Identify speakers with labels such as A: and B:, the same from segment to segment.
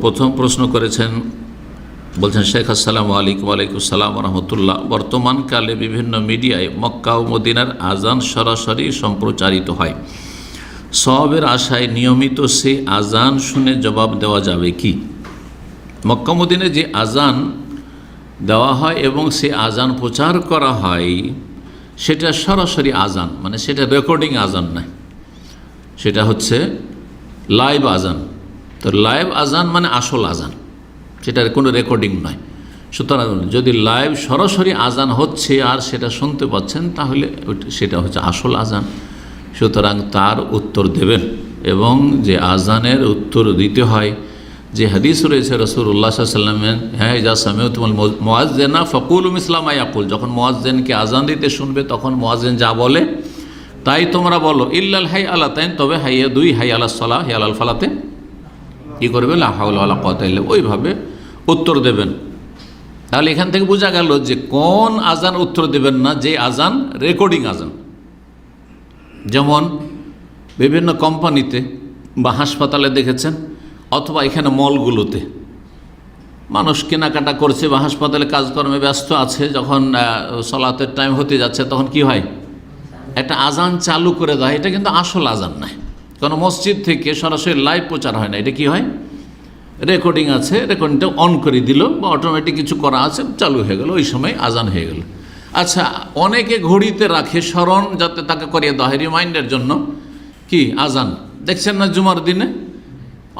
A: প্রথম প্রশ্ন করেছেন, বলছেন শেখ আসসালামু আলাইকুম। ওয়ালাইকুম আসসালাম রহমতুল্লাহ। বর্তমানকালে বিভিন্ন মিডিয়ায় মক্কা ও মদিনার আজান সরাসরি সম্প্রচারিত হয়। সওয়াবের আশায় নিয়মিত সেই আজান শুনে জবাব দেওয়া যাবে কি? মক্কা মদিনায় যে আজান দেওয়া হয় এবং সে আজান প্রচার করা হয় সেটা সরাসরি আজান, মানে সেটা রেকর্ডিং আজান নয়, সেটা হচ্ছে লাইভ আজান। তো লাইভ আজান মানে আসল আজান, সেটার কোনো রেকর্ডিং নয়। সুতরাং যদি লাইভ সরাসরি আজান হচ্ছে আর সেটা শুনতে পাচ্ছেন তাহলে সেটা হচ্ছে আসল আজান। সুতরাং তার উত্তর দেবেন এবং যে আজানের উত্তর দিতে হয়, যে হাদিস রয়েছে রাসূলুল্লাহ সাল্লাল্লাহু আলাইহি ওয়াসাল্লামের, হ্যাঁ ইজা সামিউতুমুল মুয়াজ্জিনা ফাকুলু মিসলা মা ইয়াকুল, যখন মুয়াজ্জিনকে আজান দিতে শুনবে তখন মুয়াজ্জিন যা বলে তাই তোমরা বলো। ইল্লাল হাই আলা তাইন, তবে হাইয়া দুই, হাই আলাস সালাহ, হাই আলাল ফালাতে কী করবে? লা হাওলা ওয়ালা কুওয়াতা ইল্লা বিল্লাহ, ওইভাবে উত্তর দেবেন। তাহলে এখান থেকে বোঝা গেল যে কোন আজান উত্তর দেবেন না, যে আজান রেকর্ডিং আজান। যেমন বিভিন্ন কোম্পানিতে বা হাসপাতালে দেখেছেন, অথবা এখানে মলগুলোতে মানুষ কেনাকাটা করছে বা হাসপাতালে কাজকর্মে ব্যস্ত আছে, যখন সলাতের টাইম হতে যাচ্ছে তখন কি হয়? একটা আজান চালু করে দেয়। এটা কিন্তু আসল আজান নয়, কারণ মসজিদ থেকে সরাসরি লাইভ প্রচার হয় না। এটা কি হয়? রেকর্ডিং আছে, রেকর্ডিংটা অন করে দিল বা অটোমেটিক কিছু করা আছে, চালু হয়ে গেল, ওই সময় আজান হয়ে গেল। আচ্ছা, অনেকে ঘড়িতে রাখে স্মরণ যাতে তাকে করিয়ে দেওয়া হয়, রিমাইন্ডার জন্য কি আজান। দেখছেন না জুমার দিনে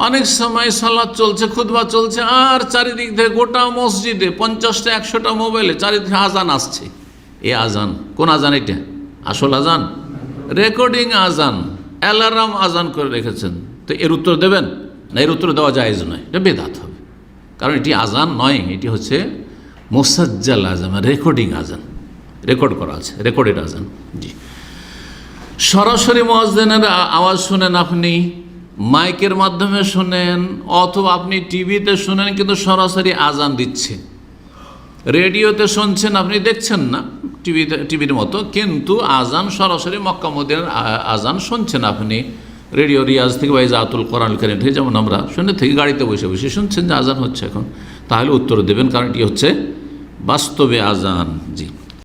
A: অনেক সময় সালাত চলছে, খুতবা চলছে, আর চারিদিক থেকে গোটা মসজিদে 50টা 100টা মোবাইলে চারিদিকে আজান আসছে। এ আজান কোন আজান? এটা আসল আজান? রেকর্ডিং আজান, অ্যালার্ম আজান করে রেখেছেন। তো এর উত্তর দেবেন না? এর উত্তর দেওয়া জায়েজ নয়, এটা বেদাত হবে। কারণ এটি আজান নয়, এটি হচ্ছে মুসাজ্জাল আজান, রেকর্ডিং আজান, রেকর্ড করা আছে, রেকর্ডেড আজান। জি, সরাসরি মুয়াজ্জিনের আওয়াজ শুনেন আপনি, মাইকের মাধ্যমে শুনেন, অথবা আপনি টিভিতে শুনেন কিন্তু সরাসরি আজান দিচ্ছে। রেডিওতে শুনছেন, আপনি দেখছেন না টিভির মতো, কিন্তু আজান সরাসরি মক্কা মদিনার আজান শুনছেন আপনি রেডিও রিয়াজ থেকে বা ইজাতুল কোরআন কারীম থেকে, যেমন আমরা শুনে থেকে গাড়িতে বসে বসে শুনছেন যে আজান হচ্ছে এখন, তাহলে উত্তর দেবেন, কারণ এটি হচ্ছে বাস্তবে আজান। জি।